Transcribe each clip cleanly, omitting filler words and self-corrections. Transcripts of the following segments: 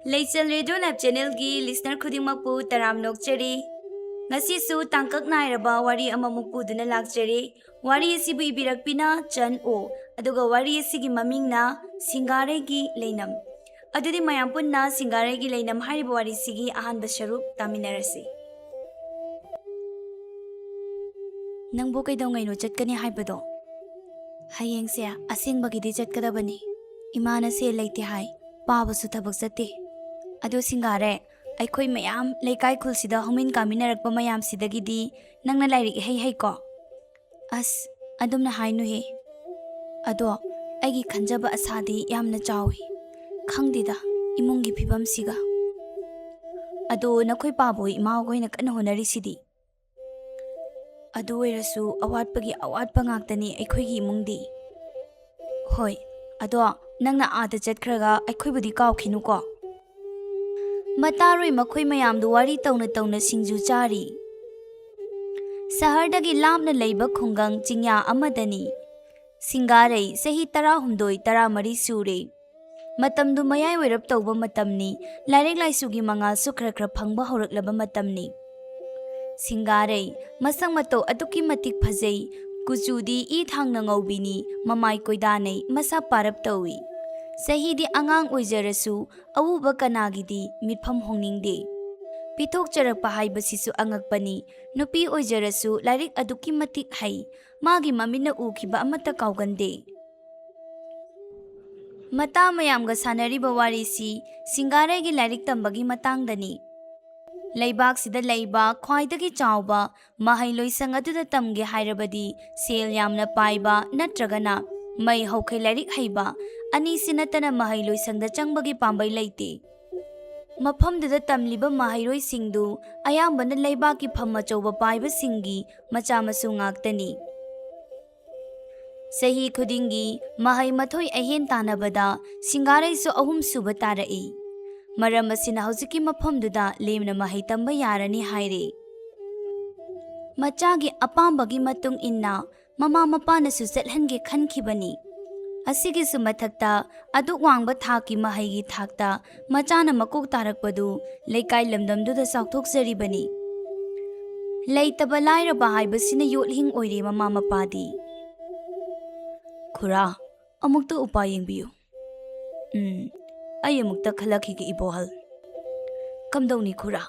Leichal Radio Live Channel gi listener khudingmakpu taram nokchari. Ngasisu tangkak nairaba wari amamuk puduna lakchari. Wari asibu ibirakpina Chan O. Aduga wari asigi mamingna SING-GAREIGI LEINAM. Adudi mayam punna SING-GAREIGI LEINAM hariba wari sigi ahanba sharup taminarasi. Nangbo kaidongai no chatkani haibado. Hayengse asengbagidi chatkadabani. Imana se leite hai. Pabasu thabak chate. Ado singare aikhoi mayam leikai khulsida homin kaminarakpa mayam sidagidi nangna lairik hei ko as adumna hainu he ado aigi khanjaba asadi yamna chawi khangdida imungi phibam siga ado nakhoi paboi ima goina kan honari sidi ado oirasu awatpagi awatpa ngaktani aikhoi gi imungdi hoi ado nangna ada chatkhraga aikhoi budi kawkhinu ko Mataroi makhoi mayam du wari tauna singju chari. Sahardagi lamna leiba khungang chingya amadani. SING-GAREI sahi 13-13 sure. Matam du mayai oirap tauba matamni. Lairik laisugi mangal su khra phangba horaklaba matamni. SING-GAREI masang mato aduki matik phajai. Kuchudi I thangna ngaubini mamai koidanei masa parap tawi. Sahidi angang oijarasu awuba kanagidi mitpham hongningde pithok charakpa haibasisu angakpani nupi oijarasu lairik aduki matik hai magi mamina ukhiba amata kaugande mata mayamga sanariba warisi SING-GAREIGI lairik tambagi matangdani leibak sida leiba khwaidagi chawba mahailoisang aduda tamge hairabadi sel yamna paiba natragana mai haukhai lairik haiba ani sinatana mahailoi sangda changbagi pambai leite mafamduda tamliba mahairoi singdu ayambana leibaki phamma chawba paiba singi macha masu ngaktani sahi khudingi mahai mathoi ahen tanabada SING-GAREI su ahum suba tarai maram asina haujiki mafamduda lemna mahai tamba yarani haire machagi apambagi matung inna mama mapana su chathange khankhibani asigi su mathakta aduk wangba thaki mahaigi thakta machana makok tarakpadu leikai lamdamdu da saukthokjaribani leitaba lairaba haibasina yotlhing oire mama mapadi khura amukta upa yengbiyu ai amukta khalakhi ge ibohal kamdawni khura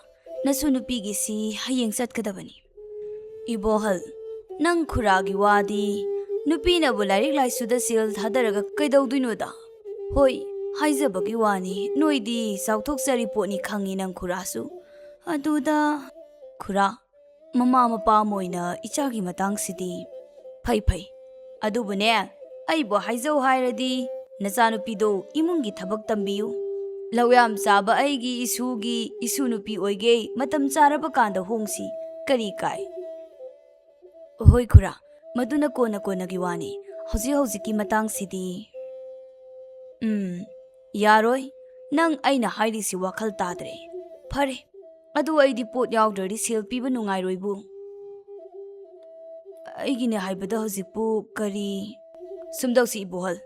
nasu nupigi si hayeng chatkadabani ibohal nang khuragi wadi Nupina bulairik laisuda sil thadaraga kaidawduinoda hoi haijabagi wani noidi saukthokjari poni khangi nang khurasu aduda khura mama mapa moina ichagi matangsidi phai adubune aibo haijau hairadi nachanupido imungi thabak tambiyu lawyam chaba aigi isu nupi oige matam charaba kanda hongsi kari kai hoi khura Maduna kona giwani hauji matang sidi yaroi nang aina hairi si wakhal tadre phare adu aidi pot yaudri sel piba nungai roibu aigine haibada haujipu kari sumdausi ibohal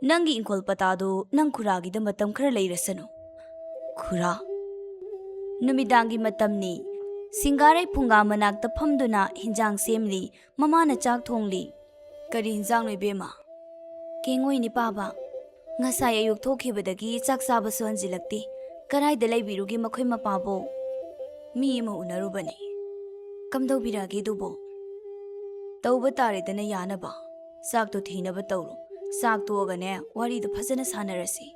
nangi inkol patado nang khuragi da matam khara leirasanu khura numidangi matamni SING-GAREI phunga manakta phamduna hinjang semli mamana chak thongli kari hinjang noi bema kengoi ni paba ngasai ayuk thokhibadagi chak saba sonjilakti karai da laibirugi makhoi mapabo mi ma unarubani kamdau biragi dubo tauba tare dana yanaba sak to thinaba tawru sak to gane wari da phajana sanarasi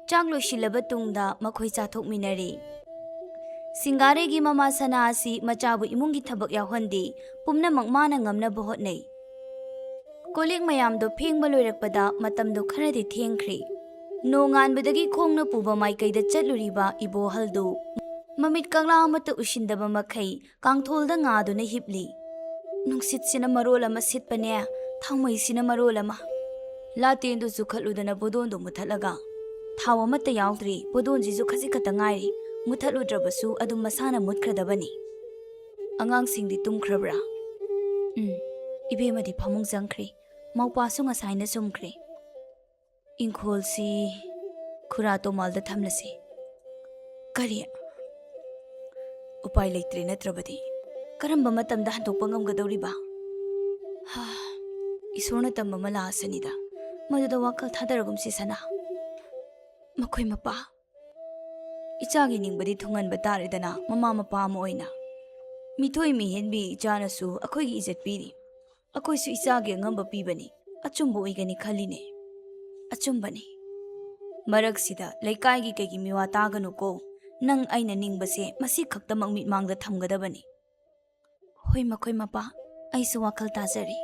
chak lo shilaba tungda makhoi chathok minari SING-GAREIGI mama sana asi machabu imungi thabak yahonde pumna makmana ngamna bohotnei kolik mayam do phengba loirakpada matam do kharadi thengkhri nongan bedagi khongna puba maikaida chatluriba ibohal do mamit kangla amata usindaba makhai kangtholda nga do na hipli nungsit sina marola ma sitpane thangmai sina marola ma laten do sukhaludana bodon do muthalaga thawa mata yaudri bodon ji ju khaji khata ngai Muthaludrabasu adum masana mutkradabani angang singdi tumkhrabra ibemadi phamung jangkhri maupasu ngasaina sumkhri ingkhol si khura to malda thamlasi Kari? Upai leitre natrabadi. Karamba matamda handokpa ngamgadawriba? Isorna tamba malasanida. Maduda wakal thadaragumsi sana. Makoy mapa. Ichagi ningbadi thunganba taridana mama mapa ama oina. Mithoi mihenbi ichanasu akoigi ijat piri. Akoisu ichagi angamba pibani. Achumba oigani khaline. Achumbani. Maragsida leikaigi kaigi miwa taganu ko. Nang aina ningbase masi khaktamang mitmangda thamgadabani. Hoi makoy mapa. Aisu wakal tajari.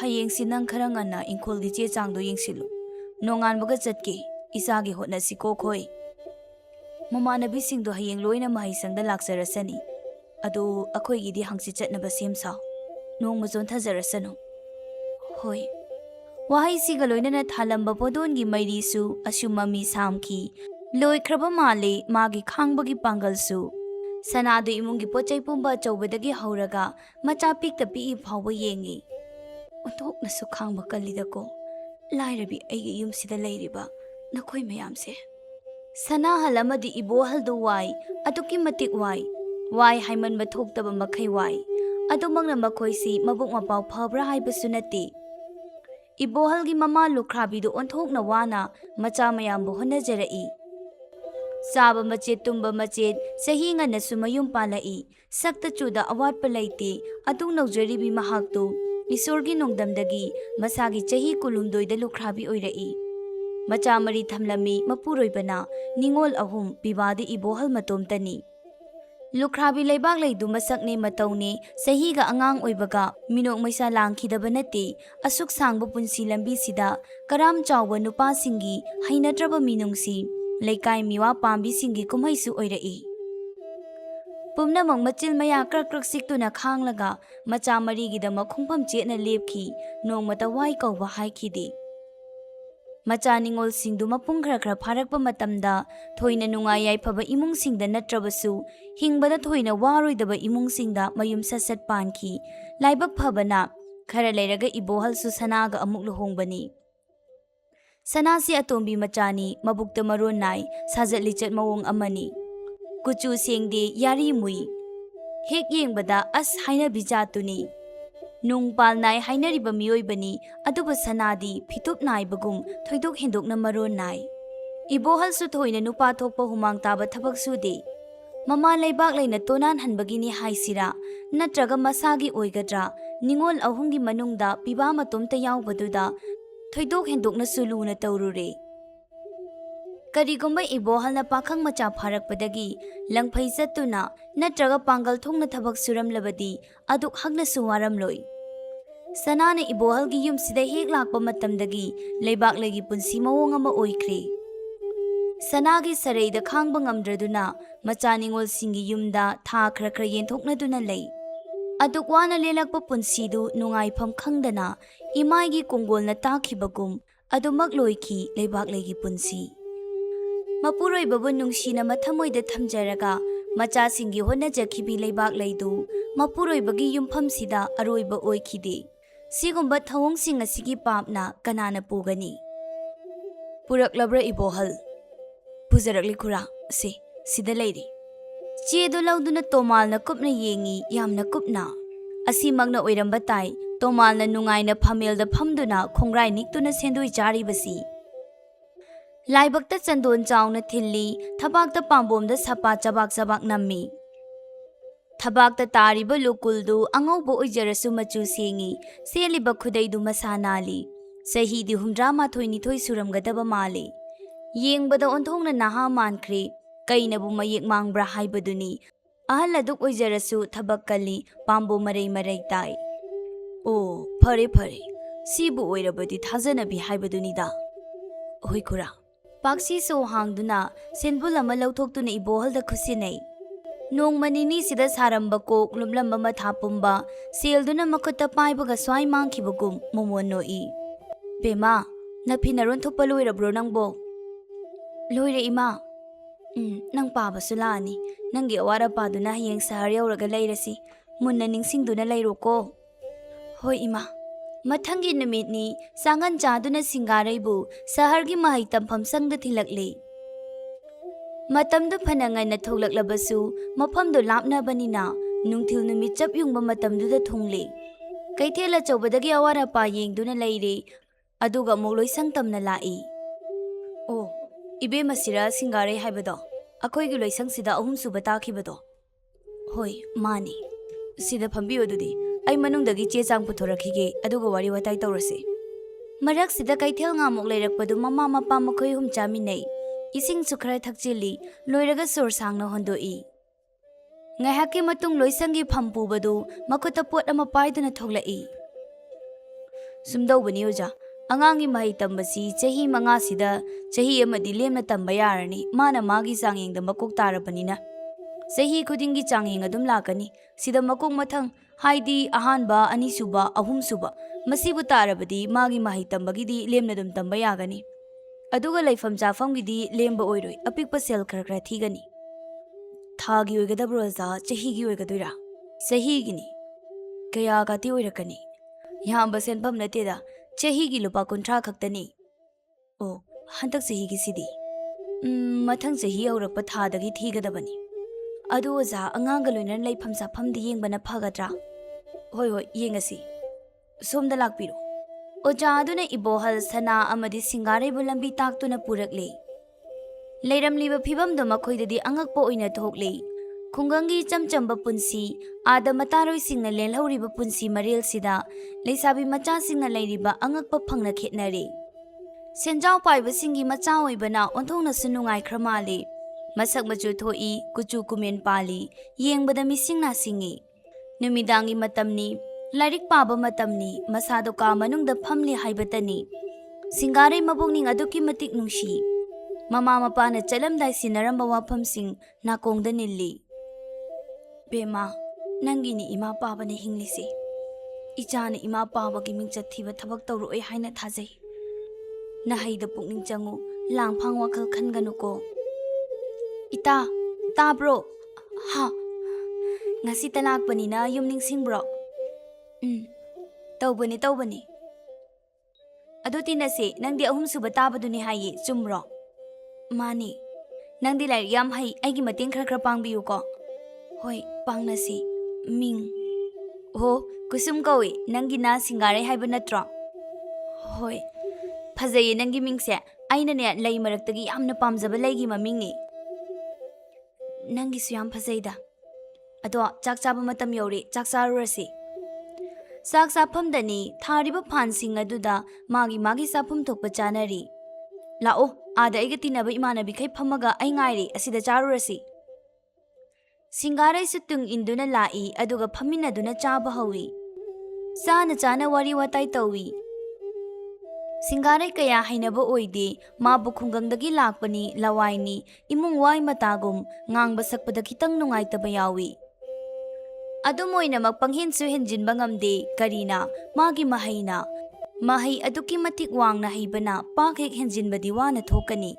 Hayengsi nang kharangana ingkhol di che changdo yengsilu. Nongan baga chatke isagi hotna siko khoi. Mamanabi singdo hayeng loina mahisangda laksarasani. Adu akhoi gidi hangsi chatnaba semsaw. Nong mazon thajarasanu. Hoi. Wahai siga loina na thalamba podon gi mairisu asumami samki. Loi kraba male magi khangbagi pangalsu. Sanado imungi pochai pumba chawbadagi hauraga macha pikta pi phawba yengi. Utok na sukhang bakalida ko. Lairabi ay yum sida layriba. Nakoy mayamse. Sana halamadi ibo haldo wai. Atuki matik wai. Wai haiman bathok taba makay wai. Atumang na makoy si mabuk mapaw pabra hay basunati. Ibo halgi mama lukrabido ontok na wana. Macha mayambo honajarai. Saba machet tumba machet. Sahinga na sumayum palai. Sakta chuda awat palaiti. Atung nagjaribi mahakto. Isorgi nongdamdagi masagi chahi kulumdoida lukrabi oirai. Macha mari thamlami mapuroibana ningol ahum bibadi ibohal matomtani. Lukrabi leibak leidu masakne matawne sahiga angang oibaga minok maisa langkhidaba nate asuk sangba punsi lambi sida karam chawba nupa singi hainatraba minungsi leikai miwa pambi singi kumhaisu oirai. Pumnamang machil maya krak siktuna khanglaga macha marigidama khungpham chetna lepki nongmata wai kauba haikhidi. Macha ningol singdu mapung khara pharakpa matamda thoina nungai yaifaba imung singda natrabasu hingbada thoina waroidaba imung singda mayum sasat pankhi laibak phabana khara leiraga ibohal su sanaga amuk luhongbani. Sanasi atombi machani mabukta maron nai sajat lichat mawong amani. Kuchu sengde yari mui. Hek yengbada as haina bijatuni. Nung pal nai haina riba mioi bani aduba sanadi fitup nai bagum thoidok hendok na maron nai. Ibohal su thoina nupa thokpa humang taba thabak sude. Mama leibak leina tonan hanbagini haisira natraga masagi oigadra ningol ahungi manungda piba matomta yawbaduda thoidok hendok na sulu na taurure. Karigumba ibohal na pakhang macha pharakpadagi langphai chattuna natraga pangal thongna thabak suramlabadi aduk hagna suwaramloi. Sanana ibohal gi yum sida hek lakpa matamdagi leibak legi punsi mawong ama oikre. Sanagi sareida khangba ngamdraduna macha ningol singi yumda tha khra yenthokna duna lei. Aduk wana lelakpa punsidu nungaifam khangdana imaigi konggolna takhibagum adumak loiki leibak legi punsi. Mapuroi babu nungsina mathamoida thamjaraga macha singi hona jakhibi leibak leidu mapuroi bagi yumpham sida aroiba oikhide. Sigumba thawong sing asigi papna kanana pugani. Puraklabra ibohal. Pujarakli khura se sida leiri. Chedu lauduna tomalna kupna yengi yamna kupna. Asimagna oiramba tai tomalna nungaina phamelda phamduna khongrai niktuna sendoi charibasi. Laibakta chandon chawna thilli thabakta pambomda sapa chabak nammi. Thabakta tariba lukuldu angaubo oijarasu machu sengi seliba khudaidu masanali. Sahidi humdra mathoi thoi suramgadaba male. Yengbada onthongna naha mankre kainabu mayek mangbra haibaduni. Ahal aduk oijarasu thabakkali pambo marai tai. Oh, phare. Sibu oirabadi thajanabi haibadunida. Hoi khura. Paksi so hangduna senbul ama lauthokduna ibohalda khusinai. Nong manini sida saramba kok lumlamba mathapumba selduna makutta paibaga swai mangkhibagum momonoi. Bema, napinaron thopa loirabro nangbo. Loire ima. Nang pabasu laani. Nangi awara paduna hayeng sahar yauraga lairasi. Munna ningsingduna lairoko. Hoi ima. Mathangi namitni sangan chaduna SING-GAREIBU sahargi mahai tampham sangda thilakle. Matamdu phana ngaina thoklaklabasu mafamdo lapnabanina nungthil numit chap yungba matamduda thungli. Kaithela chawbadagi awara pa yengduna leire aduga amuk loisang tamna lai. Oh, ibe masira SING-GAREIGI haibado. Akoigi loisang sida ahum suba takhibado. Hoi, mani. Sida phambiyo adudi ai manungdagi che chang puthorakhige aduga wari watai tawrase. Marak sida kaithel ngamuk leirakpadu mama mapa makhoi hum chaminai. Ising sukhrai thakchili loiraga sor sangna hondoi. Ngaihaki matung loisangi phampubadu makuta pot ama paiduna thoglai. Sumdawbani oja angangi mahai tambasi chahi manga sida chahi amadi lemna tamba yarani mana magi changyengda makok tarabanina. Chahi khudingi changyeng adum lakani sida makok mathang haidi ahanba anisuba ahumsuba masibu tarabadi magi mahai tambagidi lemna dum tamba yagani. Aduga laifam chafamgidi lemba oiroi apikpa sel khara thigani. Thagi oigadabro za chahigi oigadoira. Chahigini kaya gati oirakani. Yamba senpam nateda chahigi lupa kuntra khaktani. Oh, hantak chahigi sidi. Mathang chahi aurakpa thadagi thigadabani. Adu oza anganga loinan laifam chafamdi yengbana phagadra. Hoi hoi yengasi. Somda lakpiro. Oja aduna ibohal sana amadi SING-GAREIGI lambi taktuna purakle. Leiramliba phibamdo makhoidadi angakpa oina thokle. Khungangi chamchamba punsi ada mataroi singna lenlhoriba punsi marel sida leisabi macha singna leiriba angakpa phangna khetnare. Senjau paiba singi macha oibana onthongna sunungai khramale. Masak machu thoi kuchu kumen pali yengbada misingna singi. Numidangi matamni Lairik paba matamni masado ka manungda phamli haibatani. SING-GAREIGI mabongning aduki matik nungshi. Mama mapana chalamdai sinaramba wafamsing nakongda nilli. Bema, nangini ima paba na hinglisi. Ichana ima paba ki mingchat thiba thabak tawroi haina thajai. Nahaida pukning changu langphang wakhal khanganuko. Ita, tabro. Ha. Ngasi talakpanina yum ningsingbro. Tawbani. Ado tinase nangdi ahum suba tabaduni hayi chumro. Mani. Nangdi lai yam hai aigi mating khara pangbiyu ko. Hoi, pangnasi. Ming. Ho, kusum kawi nangi na SING-GAREIGI haiba natro. Hoi. Phajaye nangi mingse aina ne lai maraktagi yamna pamjaba laigi mamingni. Nangi su yam phajaida. Ado chak chaba matam yori chak charurasi. Sak sapamdani thariba phansing aduda magi sapum thokpa chanari. Lao ada aiga tinaba imanabi khai phamaga ai ngairi asida charurasi. SING-GAREIGI sutung induna lai aduga phaminaduna chaba hawi. Chana wari watai tawi. SING-GAREIGI kaya hainaba oide mabu khungangdagi lakpani lawaini imung wai matagum ngangba sakpada khitang nungaitaba yawi. Adumoina magpanghinsu hinjinba ngamde karina magi mahayna. Mahay aduki matik wangna haibana pakhek hinjinbadi wana thokani.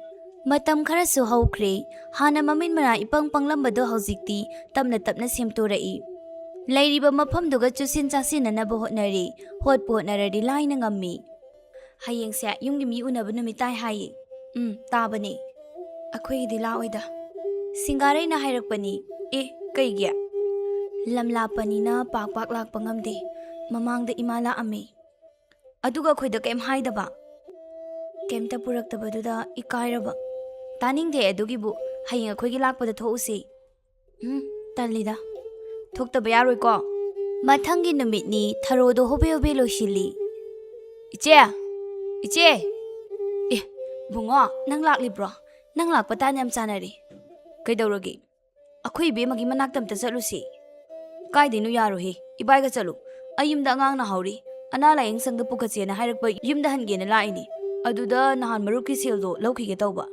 Matam kharasu hawkre hana mamin mara ipang panglambado hauzikti tapna semtorai. Lairiba mafamduga chusin chasinanaba hotnari hotpu hotnaradi laina ngammi. Hayengse yunggi mi unaba numitai hayi. Tabani. Akhoi laoida. SING-GAREIGI na hairakpani. Kaigya. Lamlapanina pak lakpa ngamde mamangda imala ame. Aduga khoida kem haidaba. Kemta puraktabaduda ikairaba. Taningde adugibu hayeng akhoigi lakpada thouse. Talida. Thoktaba yaroi ko. Mathangi numitni tharodo hobe loshili. Iche. Bungo nang laklibro. Nang lakpa tan yam chanari. Kaidawragi. Akhoi be magi manaktam ta chalusi. Kaidinu yarohi ibaiga chalu ayumda angang na hauri ana layeng sangda pukachena hairakpa yumda hangena laini aduda nahan maruki seldo lawkhige tawba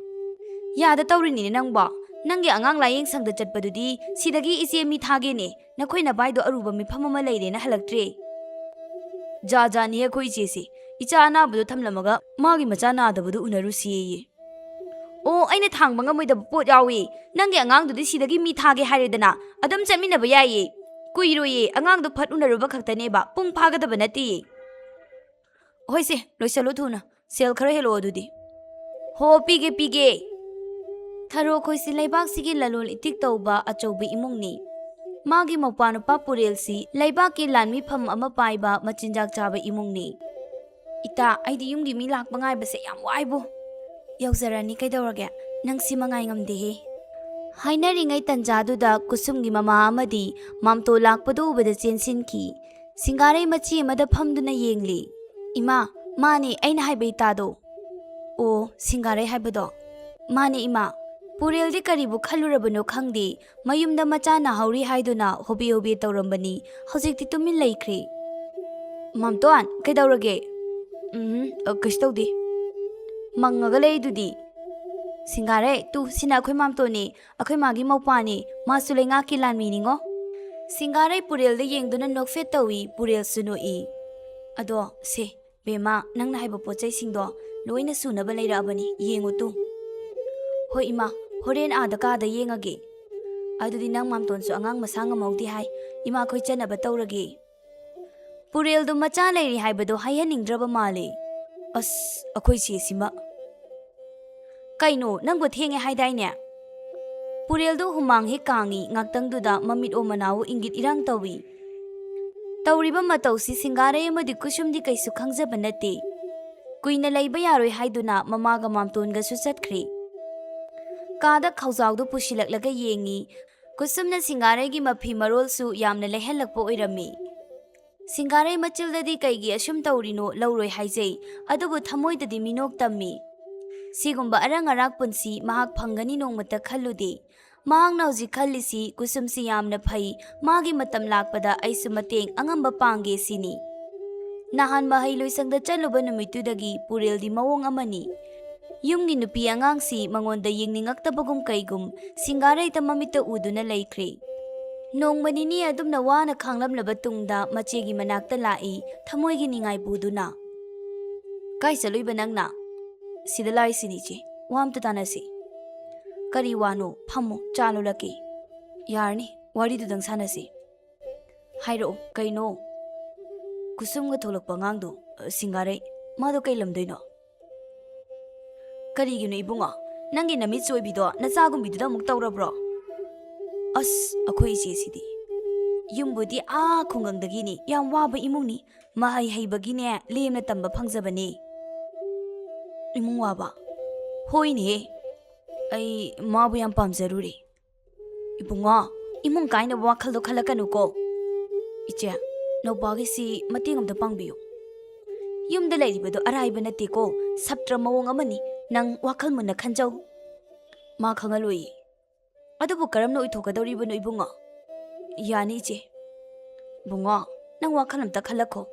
yada tawrini nangba nangi angang layeng sangda chatpadudi sidagi ise mi thage ne nakhoina baido aruba mi phamama leire na halaktre ja ni khoi chesi icha ana budu thamlamaga magi macha na dabudu unarusi ye Oh aina thangba ngamoida pot yawi nangi angang dudi sidagi mi thage hairedana adum chaminaba yayi Kuiroye angang do phat unaruba khaktane ba pung phagadaba nati. Hoise loisalo thuna sel khara helo adudi. Ho pige. ꯊꯥꯔꯣ ꯈꯣꯏꯁꯤ ꯂꯩꯕꯥꯛꯁꯤꯒꯤ ꯂꯂꯣꯟ ꯏꯇꯤꯛ ꯇꯧꯕ ꯑꯆꯧꯕ ꯏꯃꯨꯡꯅꯤ. ꯃꯥꯒꯤ ꯃꯧꯄꯥꯅꯨꯄꯥ ꯄꯨꯔꯦꯜꯁꯤ ꯂꯩꯕꯥꯛꯀꯤ ꯂꯥꯟꯃꯤꯐꯝ ꯑꯃ ꯄꯥꯏꯕ ꯃꯆꯤꯟꯖꯥꯛ ꯆꯥꯕ ꯏꯃꯨꯡꯅꯤ. ꯏꯇꯥ, ꯑꯩꯗꯤ ꯌꯨꯝꯒꯤ ꯃꯤ ꯂꯥꯛꯄ ꯉꯥꯏꯕꯁꯦ ꯌꯥꯝ ꯋꯥꯏꯕꯣ. ꯌꯧꯖꯔꯅꯤ, ꯀꯩꯗꯧꯔꯒꯦ? ꯅꯪ ꯁꯤ ꯃꯉꯥꯏ ꯉꯝꯗꯦꯍꯦ. ꯍꯥꯏꯅꯔꯤꯉꯩ ꯇꯟꯖꯥꯗꯨꯗ ꯀꯨꯁꯨꯝꯒꯤ ꯃꯃꯥ ꯑꯃꯗꯤ ꯃꯥꯝꯇꯣ ꯂꯥꯛꯄꯗꯨ ꯎꯕꯗ ꯆꯦꯟꯁꯤꯟꯈꯤ. ꯁꯤꯡꯒꯥꯔꯩ ꯃꯆꯤ ꯑꯃꯗ ꯐꯝꯗꯨꯅ ꯌꯦꯡꯂꯤ. ꯏꯃꯥ, ꯃꯥꯅꯦ ꯑꯩꯅ ꯍꯥꯏꯕ ꯏꯇꯥꯗꯣ. ꯑꯣ, ꯁꯤꯡꯒꯥꯔꯩ ꯍꯥꯏꯕꯗꯣ. ꯃꯥꯅꯦ ꯏꯃꯥ. ꯄꯨꯔꯦꯜꯗꯤ ꯀꯔꯤꯕꯨ ꯈꯜꯂꯨꯔꯕꯅꯣ ꯈꯪꯗꯦ. ꯃꯌꯨꯝꯗ ꯃꯆꯥ ꯅꯥꯍꯧꯔꯤ ꯍꯥꯏꯗꯨꯅ ꯍꯣꯕꯦ ꯍꯣꯕꯦ ꯇꯧꯔꯝꯕꯅꯤ. ꯍꯧꯖꯤꯛꯇꯤ ꯇꯨꯃꯤꯟ ꯂꯩꯈ꯭ꯔꯦ. ꯃꯥꯝꯇꯣꯟ, ꯀꯩꯗꯧꯔꯒꯦ? ꯀꯩꯁꯨ ꯇꯧꯗꯦ. ꯃꯪꯉꯒ ꯂꯩꯗꯨꯗꯤ. ꯁꯤꯡꯒꯥꯔꯩ, ꯁꯤꯅ ꯑꯩꯈꯣꯏ ꯃꯥꯝꯇꯣꯟꯅꯤ. ꯑꯩꯈꯣꯏ ꯃꯥꯒꯤ ꯃꯧꯄꯥꯅꯤ. ꯃꯥꯁꯨ ꯂꯩꯉꯥꯛꯀꯤ ꯂꯥꯟꯃꯤꯅꯤꯉꯣ. ꯁꯤꯡꯒꯥꯔꯩ ꯄꯨꯔꯦꯜꯗ ꯌꯦꯡꯗꯨꯅ ꯅꯣꯛꯐꯦꯠ ꯇꯧꯏ. ꯄꯨꯔꯦꯜꯁꯨ ꯅꯣꯛꯏ. ꯑꯗꯣ ꯁꯦ ꯕꯦꯝꯃ, ꯅꯪꯅ ꯍꯥꯏꯕ ꯄꯣꯠꯆꯩꯁꯤꯡꯗꯣ ꯂꯣꯏꯅ ꯁꯨꯅꯕ ꯂꯩꯔꯛꯑꯕꯅꯤ. ꯌꯦꯡꯉꯨ. ꯍꯣꯏ ꯏꯃꯥ, ꯍꯣꯔꯦꯟ ꯑꯥꯗ ꯀꯥꯗ ꯌꯦꯡꯉꯒꯦ. ꯑꯗꯨꯗꯤ ꯅꯪ ꯃꯥꯝꯇꯣꯟꯁꯨ ꯑꯉꯥꯡ ꯃꯁꯥ ꯉꯝꯍꯧꯗꯦ ꯍꯥꯏ. ꯏꯃꯥ ꯈꯣꯏ ꯆꯠꯅꯕ ꯇꯧꯔꯒꯦ. ꯄꯨꯔꯦꯜꯗꯣ ꯃꯆꯥ ꯂꯩꯔꯤ ꯍꯥꯏꯕꯗꯣ ꯍꯥꯏꯍꯟꯅꯤꯡꯗ꯭ꯔꯕ ꯃꯥꯜꯂꯦ. ꯑꯁ, ꯑꯩꯈꯣꯏ ꯆꯦꯁꯤꯃ. ꯀꯩꯅꯣ, ꯅꯪꯕꯨ ꯊꯦꯡꯉꯦ ꯍꯥꯏꯗꯥꯏꯅꯦ? ꯄꯨꯔꯦꯜꯗꯣ ꯍꯨꯃꯥꯡ ꯍꯦꯛ ꯀꯥꯡꯉꯤ. ꯉꯥꯛꯇꯪꯗꯨꯗ ꯃꯃꯤꯠ ꯑꯣ ꯃꯅꯥꯎ ꯏꯪꯒꯤꯠ ꯏꯔꯥꯡ ꯇꯧꯏ. ꯇꯧꯔꯤꯕ ꯃꯇꯧꯁꯤ ꯁꯤꯡꯒꯥꯔꯩ ꯑꯃꯗꯤ ꯀꯨꯁꯨꯝꯗꯤ ꯀꯩꯁꯨ ꯈꯪꯖꯕ ꯅꯠꯇꯦ. ꯀꯨꯏꯅ ꯂꯩꯕ ꯌꯥꯔꯣꯏ ꯍꯥꯏꯗꯨꯅ ꯃꯃꯥꯒ ꯃꯥꯝꯇꯣꯟꯒꯁꯨ ꯆꯠꯈ꯭ꯔꯦ. ꯀꯥꯗ ꯈꯥꯎꯖꯥꯎꯗꯨ ꯄꯨꯁꯤꯜꯂꯛꯂꯒ ꯌꯦꯡꯉꯤ. ꯀꯨꯁꯨꯝꯅ ꯁꯤꯡꯒꯥꯔꯩꯒꯤ ꯃꯐꯤ ꯃꯔꯣꯜꯁꯨ ꯌꯥꯝꯅ ꯂꯩꯍꯜꯂꯛꯄ ꯑꯣꯏꯔꯝꯃꯤ. ꯁꯤꯡꯒꯥꯔꯩ ꯃꯆꯤꯜꯗꯗꯤ ꯀꯩꯒꯤ ꯑꯁꯨꯝ ꯇꯧꯔꯤꯅꯣ ꯂꯧꯔꯣꯏ ꯍꯥꯏꯖꯩ. ꯑꯗꯨꯕꯨ ꯊꯃꯣꯏꯗꯗꯤ ꯃꯤꯅꯣꯛ ꯇꯝꯃꯤ. ꯁꯤꯒꯨꯝꯕ ꯑꯔꯪ ꯑꯔꯥꯛ ꯄꯨꯟꯁꯤ ꯃꯍꯥꯛ ꯐꯪꯒꯅꯤ ꯅꯣꯡꯃꯇ ꯈꯜꯂꯨꯗꯦ. ꯃꯍꯥꯛꯅ ꯍꯧꯖꯤꯛ ꯈꯜꯂꯤꯁꯤ ꯀꯨꯁꯨꯝꯁꯤ ꯌꯥꯝꯅ ꯐꯩ. ꯃꯥꯒꯤ ꯃꯇꯝ ꯂꯥꯛꯄꯗ ꯑꯩꯁꯨ ꯃꯇꯦꯡ ꯑꯉꯝꯕ ꯄꯥꯡꯒꯦ ꯁꯤꯅꯤ. ꯅꯍꯥꯟ ꯃꯍꯩ ꯂꯣꯏꯁꯪꯗ ꯆꯠꯂꯨꯕ ꯅꯨꯃꯤꯠꯇꯨꯗꯒꯤ ꯄꯨꯔꯦꯜꯗꯤ ꯃꯑꯣꯡ ꯑꯃꯅꯤ. ꯌꯨꯝꯒꯤ ꯅꯨꯄꯤ ꯑꯉꯥꯡꯁꯤ ꯃꯉꯣꯟꯗ ꯌꯦꯡꯅꯤꯡꯉꯛꯇꯕꯒꯨꯝ ꯀꯩꯒꯨꯝ ꯁꯤꯡꯒꯥꯔꯩꯗ ꯃꯃꯤꯠꯇ ꯎꯗꯨꯅ ꯂꯩꯈ꯭ꯔꯦ. ꯅꯣꯡꯃ ꯅꯤꯅꯤ ꯑꯗꯨꯝꯅ ꯋꯥꯅ ꯈꯥꯡꯂꯝꯂꯕ ꯇꯨꯡꯗ ꯃꯆꯦꯒꯤ ꯃꯅꯥꯛꯇ ꯂꯥꯛꯏ, ꯊꯃꯣꯏꯒꯤ ꯅꯤꯡꯉꯥꯏ ꯄꯨꯗꯨꯅ. ꯀꯥꯏ ꯆꯠꯂꯨꯏꯕ ꯅꯪꯅ? ꯁꯤꯗ ꯂꯥꯛꯏꯁꯤꯅꯤ ꯏꯆꯦ. ꯋꯥ ꯑꯝꯇ ꯇꯥꯟꯅꯁꯤ. ꯀꯔꯤ ꯋꯥꯅꯣ? ꯐꯝꯃꯣ, ꯆꯥ ꯂꯣꯜꯂꯛꯀꯦ. ꯌꯥꯔꯅꯤ, ꯋꯥꯔꯤꯗꯨꯗꯪ ꯁꯥꯟꯅꯁꯤ. ꯍꯥꯏꯔꯛꯑꯣ, ꯀꯩꯅꯣ? ꯀꯨꯁꯨꯝꯒ ꯊꯣꯛꯂꯛꯄ ꯑꯉꯥꯡꯗꯣ, ꯁꯤꯡꯒꯥꯔꯩ, ꯃꯥꯗꯣ ꯀꯩ ꯂꯝꯗꯩꯅꯣ? ꯀꯔꯤꯒꯤꯅꯣ ꯏꯕꯨꯡꯉꯣ? ꯅꯪꯒꯤ ꯅꯃꯤꯠ ꯆꯣꯏꯕꯤꯗꯣ ꯅꯆꯥꯒꯨꯝꯕꯤꯗꯨꯗ ꯑꯃꯨꯛ ꯇꯧꯔꯕ꯭ꯔꯣ? ꯑꯁ, ꯑꯩꯈꯣꯏ ꯏꯆꯦꯁꯤꯗꯤ. ꯌꯨꯝꯕꯨꯗꯤ ꯈꯨꯡꯒꯪꯗꯒꯤꯅꯤ. ꯌꯥꯝ ꯋꯥꯕ ꯏꯃꯨꯡꯅꯤ. ꯃꯍꯩ ꯍꯩꯕꯒꯤꯅꯦ ꯂꯦꯝꯅ ꯇꯝꯕ ꯐꯪꯖꯕꯅꯦ. ꯏꯃꯨꯡ ꯋꯥꯕ? ꯍꯣꯏꯅꯦ. ꯑꯩ ꯃꯥꯕꯨ ꯌꯥꯝ ꯄꯥꯝꯖꯔꯨꯔꯦ. ꯏꯕꯨꯡꯉꯣ, ꯏꯃꯨꯡ ꯀꯥꯏꯅꯕ ꯋꯥꯈꯜꯗꯣ ꯈꯜꯂꯛꯀꯅꯨꯀꯣ. ꯏꯆꯦ, ꯅꯧꯄꯥꯒꯤꯁꯤ ꯃꯇꯦꯡ ꯑꯝꯇ ꯄꯥꯡꯕꯤꯌꯨ. ꯌꯨꯝꯗ ꯂꯩꯔꯤꯕꯗꯣ ꯑꯔꯥꯏꯕ ꯅꯠꯇꯦꯀꯣ. ꯁꯞꯇ꯭ꯔ ꯃꯑꯣꯡ ꯑꯃꯅꯤ. ꯅꯪ ꯋꯥꯈꯜ ꯃꯨꯟꯅ ꯈꯟꯖꯧ. ꯃꯥ ꯈꯪꯍꯜꯂꯣꯏꯌꯦ. ꯑꯗꯨꯕꯨ ꯀꯔꯝꯅ ꯑꯣꯏꯊꯣꯛꯀꯗꯧꯔꯤꯕꯅꯣ ꯏꯕꯨꯡꯉꯣ? ꯌꯥꯅꯤ ꯏꯆꯦ. ꯏꯕꯨꯡꯉꯣ, ꯅꯪ ꯋꯥꯈꯜ ꯑꯝꯇ ꯈꯜꯂꯛꯈꯣ.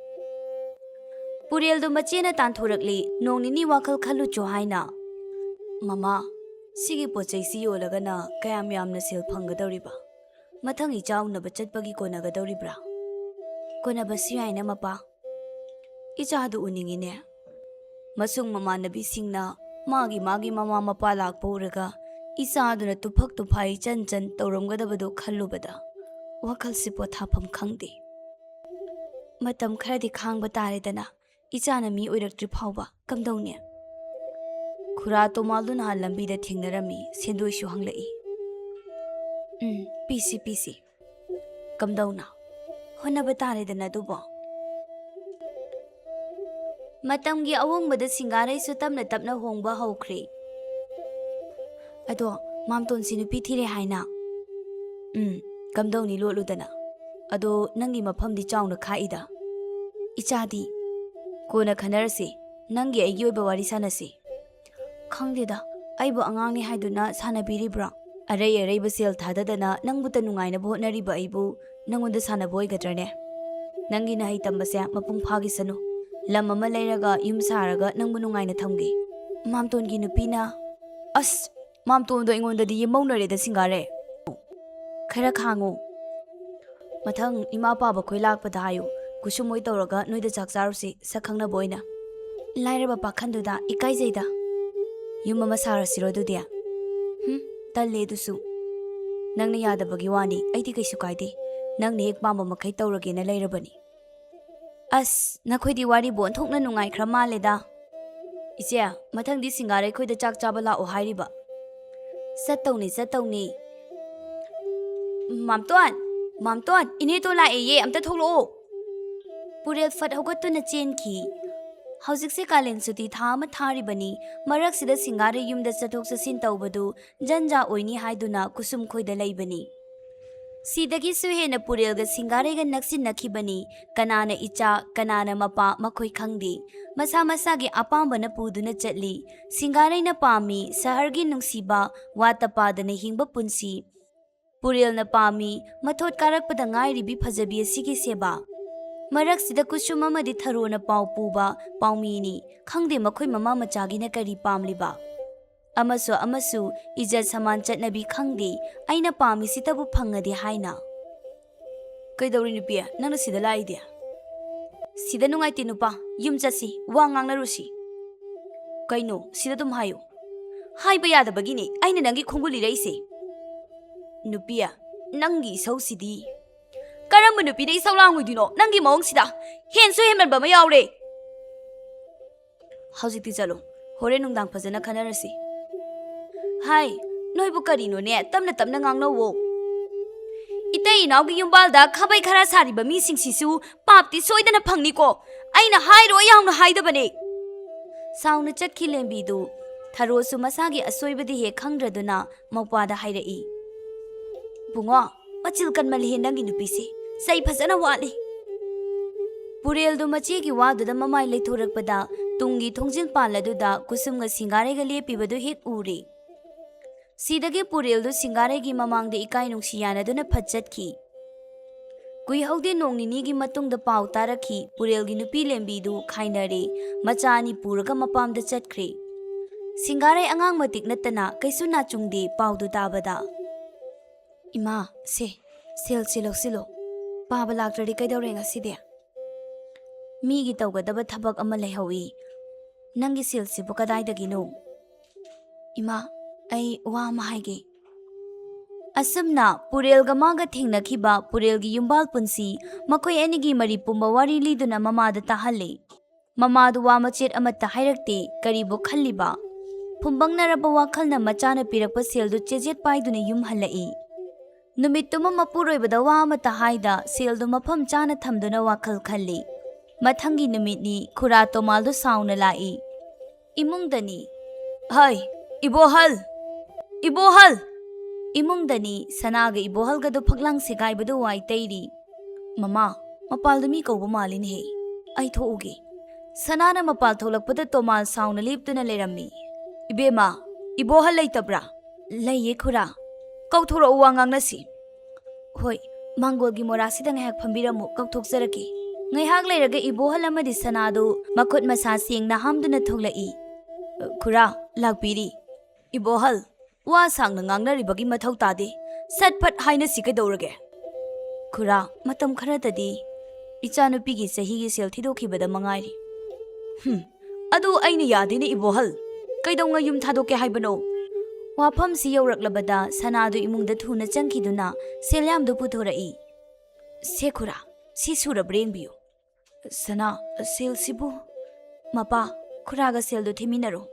ꯄꯨꯔꯦꯜꯗꯣ ꯃꯆꯦꯅ ꯇꯥꯟꯊꯣꯔꯛꯂꯤ. ꯅꯣꯡ ꯅꯤꯅꯤ ꯋꯥꯈꯜ ꯈꯜꯂꯨꯆꯣ ꯍꯥꯏꯅ. ꯃꯃꯥ, ꯁꯤꯒꯤ ꯄꯣꯠꯆꯩꯁꯤ ꯌꯣꯜꯂꯒꯅ ꯀꯌꯥꯝ ꯌꯥꯝꯅ ꯁꯦꯜ ꯐꯪꯒꯗꯧꯔꯤꯕ? ꯃꯊꯪ ꯏꯆꯥ ꯎꯅꯕ ꯆꯠꯄꯒꯤ ꯀꯣꯟꯅꯒꯗꯧꯔꯤꯕ꯭ꯔꯥ? ꯀꯣꯟꯅꯕꯁꯨ ꯌꯥꯏꯅ ꯃꯄꯥ. ꯏꯆꯥꯗꯨ ꯎꯅꯤꯡꯉꯤꯅꯦ. ꯃꯁꯨꯡ ꯃꯃꯥꯟꯅꯕꯤꯁꯤꯡꯅ ꯃꯥꯒꯤ ꯃꯃꯥ ꯃꯄꯥ ꯂꯥꯛꯄ ꯎꯔꯒ ꯏꯆꯥꯗꯨꯅ ꯇꯨꯐꯛ ꯇꯨꯐꯥꯏ ꯆꯟ ꯇꯧꯔꯝꯒꯗꯕꯗꯣ ꯈꯜꯂꯨꯕꯗ ꯋꯥꯈꯜꯁꯤ ꯄꯣꯊꯥꯐꯝ ꯈꯪꯗꯦ. ꯃꯇꯝ ꯈꯔꯗꯤ ꯈꯥꯡꯕ ꯇꯥꯔꯦꯗꯅ. ꯏꯆꯥꯅ ꯃꯤ ꯑꯣꯏꯔꯛꯇ꯭ꯔꯤ ꯐꯥꯎꯕ ꯀꯝꯗꯧꯅꯤ? ꯈꯨꯔꯥ ꯇꯣꯃꯥꯜꯗꯨ ꯅꯍꯥꯟ ꯂꯝꯕꯤꯗ ꯊꯦꯡꯅꯔꯝꯃꯤ. ꯁꯦꯟꯗꯣꯏꯁꯨ ꯍꯪꯂꯛꯏ. ꯄꯤꯁꯤ. ꯀꯝꯗꯧꯅ? ꯍꯣꯠꯅꯕ ꯇꯥꯔꯦꯗꯅ ꯑꯗꯨꯕꯨ. ꯃꯇꯝꯒꯤ ꯑꯍꯣꯡꯕꯗ ꯁꯤꯡꯒꯥꯔꯩꯁꯨ ꯇꯞꯅ ꯇꯞꯅ ꯍꯣꯡꯕ ꯍꯧꯈ꯭ꯔꯦ. ꯑꯗꯣ ꯃꯥꯝꯇꯣꯟꯁꯤ ꯅꯨꯄꯤ ꯊꯤꯔꯦ ꯍꯥꯏꯅ. ꯀꯝꯗꯧꯅꯤ ꯂꯣꯠꯂꯨꯗꯅ. ꯑꯗꯣ ꯅꯪꯒꯤ ꯃꯐꯝꯗꯤ ꯆꯥꯎꯅ ꯈꯥꯛꯏꯗ. ꯏꯆꯥꯗꯤ ꯀꯣꯟꯅ ꯈꯟꯅꯔꯁꯤ. ꯅꯪꯒꯤ ꯑꯩꯒꯤ ꯑꯣꯏꯕ ꯋꯥꯔꯤ ꯁꯥꯟꯅꯁꯤ. ꯈꯪꯗꯦꯗ, ꯑꯩꯕꯨ ꯑꯉꯥꯡꯅꯤ ꯍꯥꯏꯗꯨꯅ ꯁꯥꯟꯅꯕꯤꯔꯤꯕ꯭ꯔꯥ? ꯑꯔꯩꯕ ꯁꯦꯜ ꯊꯥꯗꯗꯅ ꯅꯪꯕꯨꯇ ꯅꯨꯡꯉꯥꯏꯅꯕ ꯍꯣꯠꯅꯔꯤꯕ ꯑꯩꯕꯨ ꯅꯪꯉꯣꯟꯗ ꯁꯥꯟꯅꯕ ꯑꯣꯏꯒꯗ꯭ꯔꯅꯦ? ꯅꯪꯒꯤ ꯅꯍꯩ ꯇꯝꯕꯁꯦ ꯃꯄꯨꯡ ꯐꯥꯈꯤꯁꯅꯨ. ꯂꯝ ꯑꯃ ꯂꯩꯔꯒ ꯌꯨꯝ ꯁꯥꯔꯒ ꯅꯪꯕꯨ ꯅꯨꯡꯉꯥꯏꯅ ꯊꯝꯒꯦ. ꯃꯥꯝꯇꯣꯟꯒꯤ ꯅꯨꯄꯤꯅ. ꯑꯁ, ꯃꯥꯝꯇꯣꯟꯗꯣ ꯑꯩꯉꯣꯟꯗꯗꯤ ꯌꯦꯃꯧꯅꯔꯦꯗ ꯁꯤꯡꯒꯥꯔꯩ. ꯈꯔ ꯈꯥꯡꯉꯨ. ꯃꯊꯪ ꯏꯃꯥ ꯄꯥꯕ ꯈꯣꯏ ꯂꯥꯛꯄꯗ ꯍꯥꯏꯌꯨ. ꯀꯨꯁꯨꯝ ꯍꯣꯏ ꯇꯧꯔꯒ ꯅꯣꯏꯗ ꯆꯥꯛ ꯆꯥꯔꯨꯁꯤ, ꯁꯛ ꯈꯪꯅꯕ ꯑꯣꯏꯅ. ꯂꯥꯏꯔꯕ ꯄꯥꯈꯟꯗꯨꯗ ꯏꯀꯥꯏꯖꯩꯗ. ꯌꯨꯝ ꯑꯃ ꯁꯥꯔꯁꯤꯔꯣ ꯑꯗꯨꯗꯤ? ꯇꯜꯂꯦ ꯑꯗꯨꯁꯨ. ꯅꯪꯅ ꯌꯥꯗꯕꯒꯤ ꯋꯥꯅꯤ. ꯑꯩꯗꯤ ꯀꯩꯁꯨ ꯀꯥꯏꯗꯦ. ꯅꯪꯅ ꯍꯦꯛ ꯄꯥꯝꯕ ꯃꯈꯩ ꯇꯧꯔꯒꯦꯅ ꯂꯩꯔꯕꯅꯤ. ꯑꯁ, ꯅꯈꯣꯏꯗꯤ ꯋꯥꯔꯤꯕꯨ ꯑꯣꯟꯊꯣꯛꯅ ꯅꯨꯡꯉꯥꯏꯈ꯭ꯔ ꯃꯥꯜꯂꯦꯗ. ꯏꯆꯦ, ꯃꯊꯪꯗꯤ ꯁꯤꯡꯒꯥꯔꯩ ꯈꯣꯏꯗ ꯆꯥꯛ ꯆꯥꯕ ꯂꯥꯛꯑꯣ ꯍꯥꯏꯔꯤꯕ. Satoni. Mamton, ineto la eye, amta tholo. Purel fat hogatuna chenki. Haujikse kalen suti thama tharibani, maraksida singare yumda chathok chasin tawbadu, janja oini haiduna kusum khoida leibani. Sidagi suhena purelga singarega naksin nakhibani, kanana icha, kanana mapa makhoi khangdi, masa gi apambana puduna chatli, singare na pami, sahargi nungsiba, watapadana hingba punsi. Purel na pami, mathot karakpada ngairibi phajabi asigi seba. Maraksida kusum amadi tharona pau puba, paumini, khangde makhoi mama machagi na kari pamliba. Amasu, ijat saman chatnabi khangde, aina pami sitabu phangadi haina. Kaidawri nupiya, nangna sida laide. Sida nungaiti nupa, yum chasi, wa ngangnarusi. Kaino, sida tum hayo. Haiba yadabagini, aina nangi khonguli raise. Nupiya, nangi isau sidi. Karamba nupida isau langudino, nangi maong sida. Hensu hemanba ma yaure. Haujikti chalo, hore nungdang phajana khanarasi. Hai, noibu karino ne, tamna ngangna wo. Itai inaugi yumbalda khabai khara sariba mi singsisu papti soidana phangni ko. Aina hairo yauna haidabane. Sauna chatkhi lembidu, tharosu masagi asoibadi he khangraduna maupada hairai. Bungo, machil kanmali hendangi nupisi, sai phajana wali. Pureldu machegi waduda mamai leithorakpada, tungi thongjil paladuda kusumga singarega lepibadu hek uri. Sidagi pureldu singaregi mamangde ikai nungsiyana phatchatki. Kui haude nongnini matungda pau tarakhi purelgi nupi lembidu khainare machani puraga mapamda chatkre. Singare angang matik natana kaisu nachungde paudu tabada. Ima, sel silo. Paba laktradi kaidawre ngaside. Meegi tawgadaba thabak ama laihawi. Nangi sel sibu kadaidagino. Ima, ai wa mahaige. Asumna purelga maga thengnakhiba purelgi yumbal punsi makhoi anigi mari pumba wari liduna mamada tahalle. Mamadu wa machet amata hairakte karibu khalliba. Pumbangnaraba wakhalna machana pirakpa seldu chejet paiduna yum halai. Numituma mapuroibada wa amata haida seldu mafam chana thamduna wakhal khalli. Mathangi numitni khura tomaldu sauna lai. Imungdani. Hai, Ibohal! Imungdani sanaga ibohal gado phaglang sigai badu wai tairi. Mama, mapaldumi kauba malin he. Ai thouge. Sanana mapal tholakpada tomal sauna liptuna lerammi. Ibema, ibohal leitabra. Leiye khura. Kauthora uwangang nasi. Hoi, mangolgi morasida ngahak phambiramu kauthokjaraki. Ngahak leiraga ibohal amadi sanadu makhut masa sengna hamduna thoglai. Khura, lakpiri. Ibohal, wa sangna ngangnaribagi mathau tade. Satphat haina sikadorage. Khura, matam kharadadi ichanupigi chahigi sel thidokhibada mangairi. Adu aina yadine Ibohal. Kaidonga yum thadoke haibano. Wafam si yawraklabada sanadu imungda thuna changkhiduna selyamdu puthorai. Sekhura, si sura brengbiu. Sana, sel sibu. Mapa, khuraga seldu thiminaro.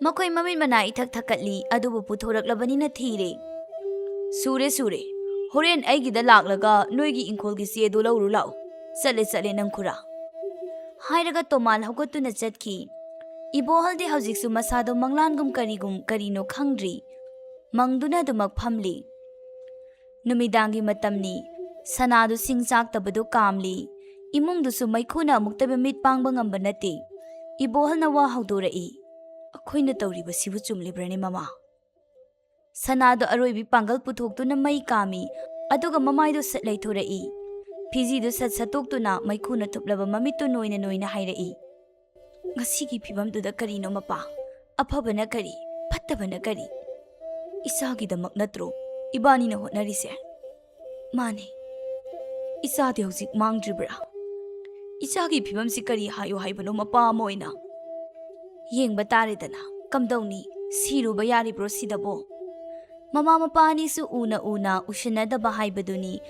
Makhoi mamit mana ithak thakatli adubu puthoraklabanina thire. Sure. Horen aigida laklaga noigi inkolgi sedu lawru law. Sale nang khura. Hairaga tomal hogotuna chatkhi. Ibohal de haujiksu masado manglangum karino khangdri. Mangduna dumak phamli. Numidangi matamni sanadu singchak tabadu kamli. Imungdusu maikhuna muktabe mit pangba ngamba nate. Ibohal na wa haudorai. Akhoina tawriba sibu chumlibrani mama. Sanado aroibi pangal puthoktuna mai kami aduga mamaido sat leithorai. Fijidu sat satoktuna maikhuna thuplaba mamitu noina hairai. Ngasigi phibamduda karino mapa. Aphabana kari, phattabana kari. Isagidamak natro ibani na hotnarise. Mane. Isadi hojik mangdribra. Isagi phibamsi kari hayo haibano mapa moina. Yengba taredana kamdawni siruba yaribro sidabo. Mama mapani su una ushanadaba haibaduni.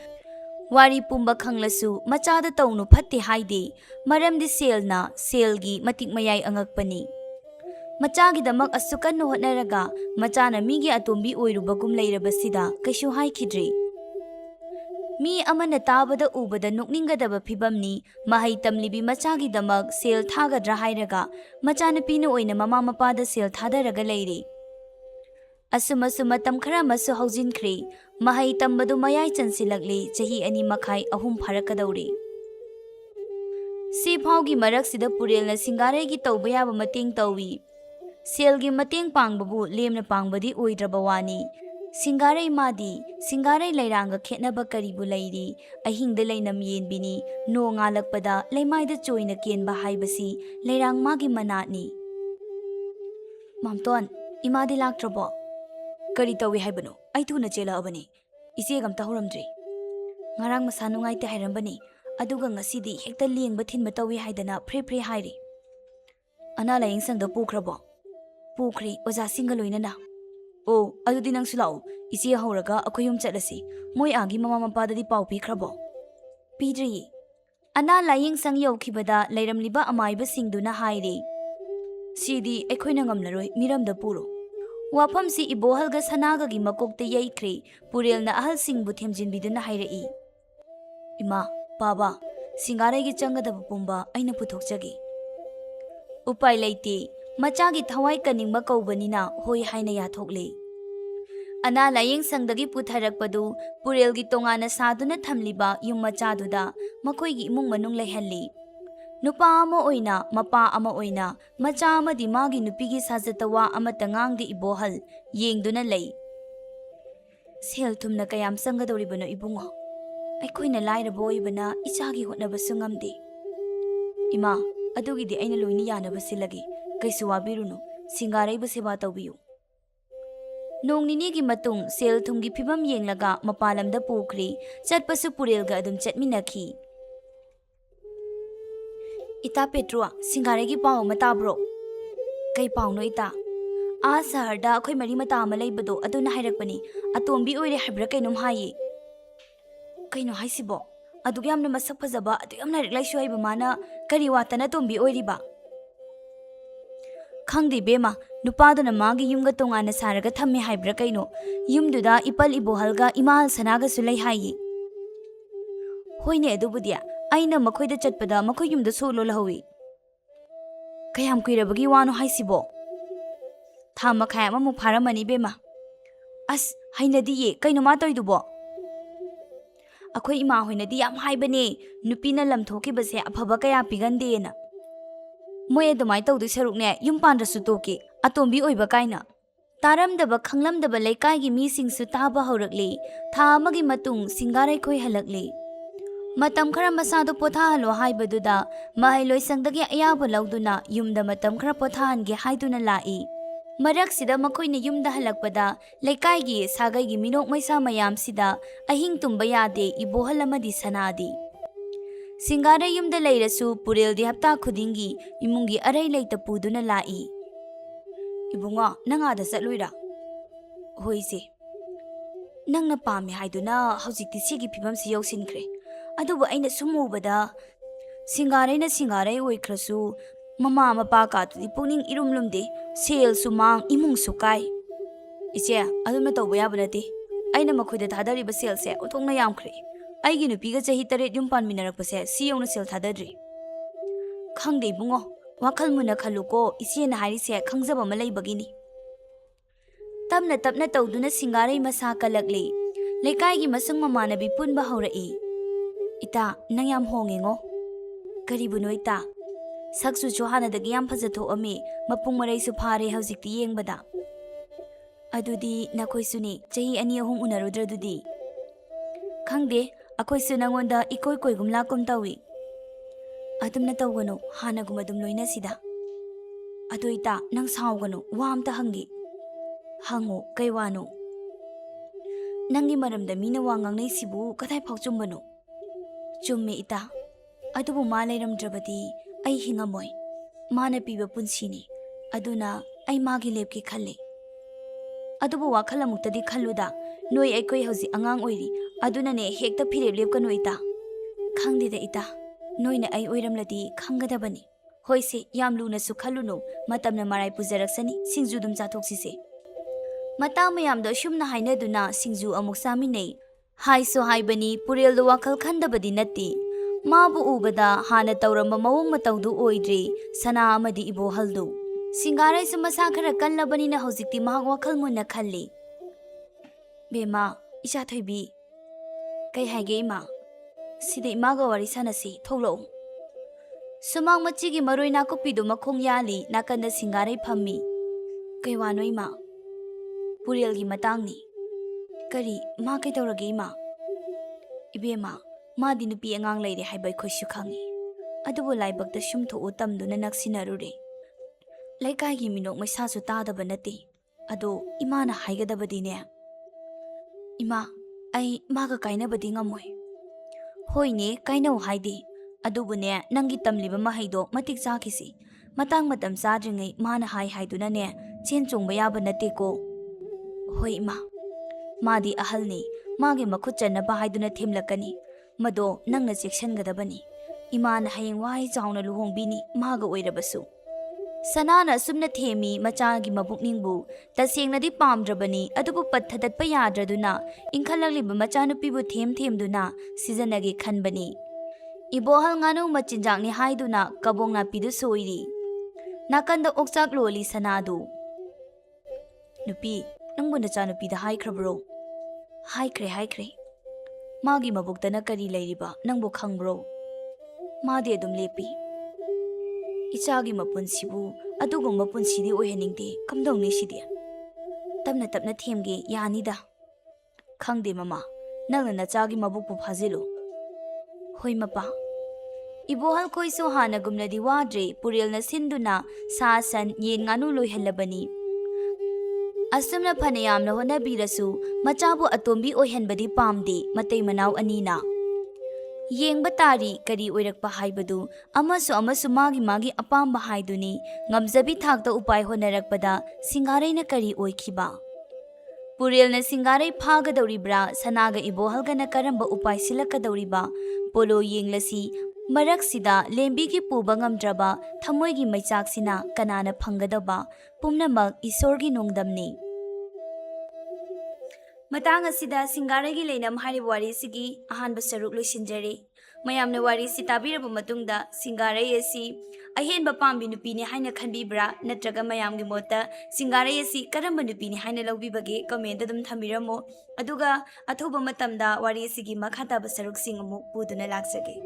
Wari pumba khanglasu machada tawnu phatte haide maramdi selna selgi matik mayai angakpani. Machagidamak asukan no hotnaraga machana migi atombi oirubagum leirabasida kaishu haikidri. Mi amana tabada ubada nokningadaba phibamni mahai tamlibi machagidamak sel thagadra hairaga machana pina oina mama mapada sel thadaraga leire. Asuma matam khara masu haujinkri mahai tambadu mayai chansilagli chahi ani makhai ahum pharakadauri. Si phaugi maraksida purelna SING-GAREIGI tauba yaba mateng tawi. Selgi mateng pangbabu lemna pangbadi oidraba wani. SING-GAREI madi SING-GAREI leiranga khetnaba karibu leiri ahingda leinam yenbini no ngalakpada leimaida choina kenba haibasi leirang magi manatni. Mamton imadi laktrabo kari tawi haibano ai thuna chela abani ise gam tahuramdri ngarang masa nungai te hairambani aduga ngasidi hekta lengba thinba tawi haidana phre hairi ana laying sangda pukrabo pukri oja singa loinana o adudi nang sulao ise hauraga akoyum chatlasi moi agi mama mapadadi pau pikrabo pidri ana laying sang yaukhibada leiramliba amaiba singduna hairi sidi ekhoina ngamlaroi miramda puro wafam si ibohalga sanaga gi makokte yaikre purelna ahal singbu themjinbiduna hairei ima baba SING-GAREIGI changadaba pumba aina puthokjagi upai leite machagi thawai kaningba kaubanina hoi haina yathokle ana layeng sangdagi putharakpadu purelgi tongana saduna thamliba yum machaduda makhoigi imung manung lehalli nupa ama oina mapa ama oina macha amadi magi nupigi sajatawa amata ngangdi ibohal yengduna lei sel thumna kayam sangadoribano ibungo aikoina lairabo oibana ichagi hotnabasu ngamde ima adugidi aina loini yanabasilagi kaisu wabiruno SING-GAREI bu seba tawbiyu nongnini gi matung sel thumgi phibam yenglaga mapalamda pukri chatpasu purelga adum chatminakhi Ita Petrua, SING-GAREIGI pau mata bro. Kai pau no ita. A saharda akhoi mari mata amalai bado aduna hairakpani. Atombi oire haibra kainom hayi. Kaino haisibo. Adugi amna masak phajaba adu amna riklai shuaiba mana kari watana tombi oiriba. Khangdi bema nupaduna magi yumga tongana saraga thamme haibra kaino. Yumduda ipal ibohalga imal sanaga sulai hayi. Hoine adubudia. Aina makhoida chatpada makhoi yumda solo lahawi kayam kuirabagi wano haisibo thama khayam amu pharamani bema as hainadi ye kaino ma toidubo akhoi ima hoinadi yam haibane nupina lamthoki base aphaba kaya pigande na moy adumai tawdu sarukne yum pandrasu toki atombi oiba kaina taramdaba khanglamdaba laikai gi mising su taba horakli thamagi matung SING-GAREI khoi halakli matam khara masado potha halo haibaduda mahai loisangdagi ayaba lauduna yumda matam khara potha hange haiduna lai marak sida makhoina yumda halakpada laikai gi sagai gi minok maisa mayam sida ahing tumba yade ibohal amadi sanadi SING-GAREI yumda leirasu pureldi hapta khudingi imungi arai leita puduna lai ibunga nangada chatluira hoise nangna pami haiduna hojikti sigi phibam si yausinkre adubu aina sumubada SING-GAREI na SING-GAREI oikrasu mama mapa ka tudi puning irumlumde sel sumang imung sukai iche adumna tawba yaba nati aina makhoida thadariba sel se othongna yamkhre aigi nupiga chahi 3 yum pan minarakpase si yongna sel thadadri khangde bungo wakhal muna khaluko iche na hari se khangjaba ma leibagini tapna tawduna SING-GAREI masa kalakle lekai gi masung mamanabi punba haurai ita nang yam hongengo karibuno ita saksu johana dagi yam phajatho ami mapung marai su phare haujikti yengbada adudi nakhoi suni chahi ani ahum unarudra dudi khangde akhoi su nangonda ikoi koi gumla kum tawi adumna tawgano hana gumadum loina sida adu ita nang saugano wamta hangi hango kaiwano nangi maramda mina wangang nei sibu kathai phauchumbano Chumme ita adubu ma leiramdrabadi ai hingamoi mana piba punsini aduna ai magi lepki khalle adubu wakhala muktadi khalluda noi aikoi hoji angang oiri aduna ne hekta phirep lepkano ita khangde da ita noina ai oiramladi khangadabani ꯍꯣꯏꯁꯦ ꯌꯥꯝ ꯂꯨꯅꯁꯨ ꯈꯜꯂꯨꯅꯨ ꯃꯇꯝꯅ ꯃꯔꯥꯏ ꯄꯨꯖꯔꯛꯁꯅꯤ ꯁꯤꯡꯖꯨ ꯑꯗꯨꯝ ꯆꯥꯊꯣꯛꯁꯤꯁꯦ ꯃꯇꯥ ꯃꯌꯥꯝꯗꯣ ꯑꯁꯨꯝꯅ ꯍꯥꯏꯅꯗꯨꯅ ꯁꯤꯡꯖꯨ ꯑꯃꯨꯛ ꯆꯥꯃꯤꯟꯅꯩ ꯍꯥꯏꯁꯨ ꯍꯥꯏꯕꯅꯤ ꯄꯨꯔꯦꯜꯗꯣ ꯋꯥꯈꯜ ꯈꯟꯗꯕꯗꯤ ꯅꯠꯇꯦ ꯃꯥꯕꯨ ꯎꯕꯗ ꯍꯥꯟꯅ ꯇꯧꯔꯝꯕ ꯃꯑꯣꯡ ꯃꯇꯧꯗꯨ ꯑꯣꯏꯗ꯭ꯔꯦ ꯁꯅꯥ ꯑꯃꯗꯤ ꯏꯕꯣꯍꯜꯗꯨ ꯁꯤꯡꯒꯥꯔꯩꯁꯨ ꯃꯁꯥ ꯈꯔ ꯀꯜꯂꯕꯅꯤꯅ ꯍꯧꯖꯤꯛꯇꯤ ꯃꯍꯥꯛ ꯋꯥꯈꯜ ꯃꯨꯟꯅ ꯈꯜꯂꯤ ꯕꯦꯝꯃ ꯏꯆꯥ ꯊꯣꯏꯕꯤ ꯀꯩ ꯍꯥꯏꯒꯦ ꯏꯃꯥ ꯁꯤꯗ ꯏꯃꯥꯒ ꯋꯥꯔꯤ ꯁꯥꯟꯅꯁꯤ ꯊꯣꯛꯂꯛꯎ ꯁꯨꯃꯥꯡ ꯃꯆꯤꯒꯤ ꯃꯔꯣꯏ ꯅꯥꯀꯨꯞꯄꯤꯗꯨ ꯃꯈꯣꯡ ꯌꯥꯜꯂꯤ ꯅꯥꯀꯟꯗ ꯁꯤꯡꯒꯥꯔꯩ ꯐꯝꯃꯤ ꯀꯩ ꯋꯥꯅꯣ ꯏꯃꯥ ꯄꯨꯔꯦꯜꯒꯤ ꯃꯇꯥꯡꯅꯤ ꯀꯔꯤ ꯃꯥ ꯀꯩꯗꯧꯔꯒꯦ ꯏꯃꯥ ꯏꯕꯦꯝꯃ ꯃꯥꯗꯤ ꯅꯨꯄꯤ ꯑꯉꯥꯡ ꯂꯩꯔꯦ ꯍꯥꯏꯕ ꯑꯩꯈꯣꯏꯁꯨ ꯈꯪꯉꯤ ꯑꯗꯨꯕꯨ ꯂꯥꯏꯕꯛꯇ ꯁꯨꯝꯊꯣꯛꯎ ꯇꯝꯗꯨꯅ ꯅꯛꯁꯤꯟꯅꯔꯨꯔꯦ ꯂꯩꯀꯥꯏꯒꯤ ꯃꯤꯅꯣꯛ ꯃꯩꯁꯥꯁꯨ ꯇꯥꯗꯕ ꯅꯠꯇꯦ ꯑꯗꯣ ꯏꯃꯥꯅ ꯍꯥꯏꯒꯗꯕꯗꯤꯅꯦ ꯏꯃꯥ ꯑꯩ ꯃꯥꯒ ꯀꯥꯏꯅꯕꯗꯤ ꯉꯝꯃꯣꯏ ꯍꯣꯏꯅꯦ ꯀꯥꯏꯅꯧ ꯍꯥꯏꯗꯦ ꯑꯗꯨꯕꯨꯅꯦ ꯅꯪꯒꯤ ꯇꯝꯂꯤꯕ ꯃꯍꯩꯗꯣ ꯃꯇꯤꯛ ꯆꯥꯈꯤꯁꯤ ꯃꯇꯥꯡ ꯃꯇꯝ ꯆꯥꯗ꯭ꯔꯤꯉꯩ ꯃꯥꯅ ꯍꯥꯏꯗꯨꯅꯅꯦ ꯆꯦꯟ ꯆꯣꯡꯕ ꯌꯥꯕ ꯅꯠꯇꯦꯀꯣ ꯍꯣꯏ ꯏꯃꯥ ꯃꯥꯗꯤ ꯑꯍꯜꯅꯤ ꯃꯥꯒꯤ ꯃꯈꯨꯠ ꯆꯟꯅꯕ ꯍꯥꯏꯗꯨꯅ ꯊꯦꯝꯂꯛꯀꯅꯤ ꯃꯗꯣ ꯅꯪꯅ ꯆꯦꯛꯁꯤꯟꯒꯗꯕꯅꯤ ꯏꯃꯥꯅ ꯍꯌꯦꯡ ꯋꯥꯏ ꯆꯥꯎꯅ ꯂꯨꯍꯣꯡꯕꯤꯅꯤ ꯃꯥꯒ ꯑꯣꯏꯔꯕꯁꯨ ꯁꯅꯥꯅ ꯑꯁꯨꯝꯅ ꯊꯦꯝꯃꯤ ꯃꯆꯥꯒꯤ ꯃꯕꯨꯛꯅꯤꯡꯕꯨ ꯇꯁꯦꯡꯅꯗꯤ ꯄꯥꯝꯗ꯭ꯔꯕꯅꯤ ꯑꯗꯨꯕꯨ ꯄꯠꯊꯗꯠꯄ ꯌꯥꯗ꯭ꯔꯗꯨꯅ ꯏꯟꯈꯠꯂꯛꯂꯤꯕ ꯃꯆꯥꯅꯨꯄꯤꯕꯨ ꯊꯦꯝꯗꯨꯅ ꯁꯤꯖꯟꯅꯒꯦ ꯈꯟꯕꯅꯤ ꯏꯕꯣꯍꯜ ꯉꯥꯅꯨ ꯃꯆꯤꯟꯖꯥꯛꯅꯤ ꯍꯥꯏꯗꯨꯅ ꯀꯕꯣꯛ ꯅꯥꯄꯤꯗꯨ ꯁꯣꯏꯔꯤ ꯅꯥꯀꯟꯗ ꯑꯣꯛꯆꯥꯛ ꯂꯣꯜꯂꯤ ꯁꯅꯥꯗꯨ ꯅꯨꯄꯤ ꯅꯪꯕꯨ ꯅꯆꯥꯅꯨꯄꯤꯗ ꯍꯥꯏꯈ꯭ꯔꯕ꯭ꯔꯣ ꯍꯥꯏꯈ꯭ꯔꯦ ꯃꯥꯒꯤ ꯃꯕꯨꯛꯇꯅ ꯀꯔꯤ ꯂꯩꯔꯤꯕ ꯅꯪꯕꯨ ꯈꯪꯕ꯭ꯔꯣ ꯃꯥꯗꯤ ꯑꯗꯨꯝ ꯂꯦꯞꯄꯤ ꯏꯆꯥꯒꯤ ꯃꯄꯨꯟꯁꯤꯕꯨ ꯑꯗꯨꯒꯨꯝꯕ ꯄꯨꯟꯁꯤꯗꯤ ꯑꯣꯏꯍꯟꯅꯤꯡꯗꯦ ꯀꯝꯗꯧꯅꯤ ꯁꯤꯗꯤ ꯇꯞꯅ ꯇꯞꯅ ꯊꯦꯝꯒꯦ ꯌꯥꯅꯤꯗ ꯈꯪꯗꯦ ꯃꯃꯥ ꯅꯪꯅ ꯅꯆꯥꯒꯤ ꯃꯕꯨꯛꯄꯨ ꯐꯥꯖꯤꯜꯂꯨ ꯍꯣꯏ ꯃꯄꯥ ꯏꯕꯣꯍꯜ ꯈꯣꯏꯁꯨ ꯍꯥꯟꯅꯒꯨꯝꯅꯗꯤ ꯋꯥꯗ꯭ꯔꯦ ꯄꯨꯔꯦꯜꯅ ꯁꯤꯟꯗꯨꯅ ꯁꯥ ꯁꯟ ꯌꯦꯟ ꯉꯥꯅꯨ ꯂꯣꯏꯍꯜꯂꯕꯅꯤ ꯑꯁꯨꯝꯅ ꯐꯅ ꯌꯥꯝꯅ ꯍꯣꯠꯅꯕꯤꯔꯁꯨ ꯃꯆꯥꯕꯨ ꯑꯇꯣꯝꯕꯤ ꯑꯣꯏꯍꯟꯕꯗꯤ ꯄꯥꯝꯗꯦ ꯃꯇꯩ ꯃꯅꯥꯎ ꯑꯅꯤꯅ ꯌꯦꯡꯕ ꯇꯥꯔꯤ ꯀꯔꯤ ꯑꯣꯏꯔꯛꯄ ꯍꯥꯏꯕꯗꯨ ꯑꯃꯁꯨ ꯃꯥꯒꯤ ꯑꯄꯥꯝꯕ ꯍꯥꯏꯗꯨꯅꯤ ꯉꯝꯖꯕꯤ ꯊꯥꯛꯇ ꯎꯄꯥꯏ ꯍꯣꯠꯅꯔꯛꯄꯗ ꯁꯤꯡꯒꯥꯔꯩꯅ ꯀꯔꯤ ꯑꯣꯏꯈꯤꯕ ꯄꯨꯔꯦꯜꯅ ꯁꯤꯡꯒꯥꯔꯩ ꯐꯥꯒꯗꯧꯔꯤꯕ꯭ꯔꯥ ꯁꯅꯥꯒ ꯏꯕꯣꯍꯜꯒꯅ ꯀꯔꯝꯕ ꯎꯄꯥꯏ ꯁꯤꯜꯂꯛꯀꯗꯧꯔꯤꯕ ꯄꯣꯂꯣ ꯌꯦꯡꯂꯁꯤ ꯃꯔꯛꯁꯤꯗ ꯂꯦꯝꯕꯤꯒꯤ ꯄꯨꯕ ꯉꯝꯗ꯭ꯔꯕ ꯊꯃꯣꯏꯒꯤ ꯃꯩꯆꯥꯛꯁꯤꯅ ꯀꯅꯥꯅ ꯐꯪꯒꯗꯕ ꯄꯨꯝꯅꯃꯛ ꯏꯁꯣꯔꯒꯤ ꯅꯣꯡꯗꯝꯅꯤ ꯃꯇꯥꯡ ꯑꯁꯤꯗ ꯁꯤꯡꯒꯥꯔꯩꯒꯤ ꯂꯩꯅꯝ ꯍꯥꯏꯔꯤꯕ ꯋꯥꯔꯤꯁꯤꯒꯤ ꯑꯍꯥꯟꯕ ꯁꯔꯨꯛ ꯂꯣꯏꯁꯤꯟꯖꯔꯤ ꯃꯌꯥꯝꯅ ꯋꯥꯔꯤꯁꯤ ꯇꯥꯕꯤꯔꯕ ꯃꯇꯨꯡꯗ ꯁꯤꯡꯒꯥꯔꯩ ꯑꯁꯤ ꯑꯍꯦꯟꯕ ꯄꯥꯝꯕꯤ ꯅꯨꯄꯤꯅꯤ ꯍꯥꯏꯅ ꯈꯟꯕꯤꯕ꯭ꯔꯥ ꯅꯠꯇ꯭ꯔꯒ ꯃꯌꯥꯝꯒꯤ ꯃꯣꯠꯇ ꯁꯤꯡꯒꯥꯔꯩ ꯑꯁꯤ ꯀꯔꯝꯕ ꯅꯨꯄꯤꯅꯤ ꯍꯥꯏꯅ ꯂꯧꯕꯤꯕꯒꯦ ꯀꯃꯦꯟꯇ ꯑꯗꯨꯝ ꯊꯝꯕꯤꯔꯝꯃꯣ ꯑꯗꯨꯒ ꯑꯊꯨꯕ ꯃꯇꯝꯗ ꯋꯥꯔꯤ ꯑꯁꯤꯒꯤ ꯃꯈꯥ ꯇꯥꯕ ꯁꯔꯨꯛꯁꯤꯡ ꯑꯃꯨꯛ ꯄꯨꯗꯨꯅ ꯂꯥꯛꯆꯒꯦ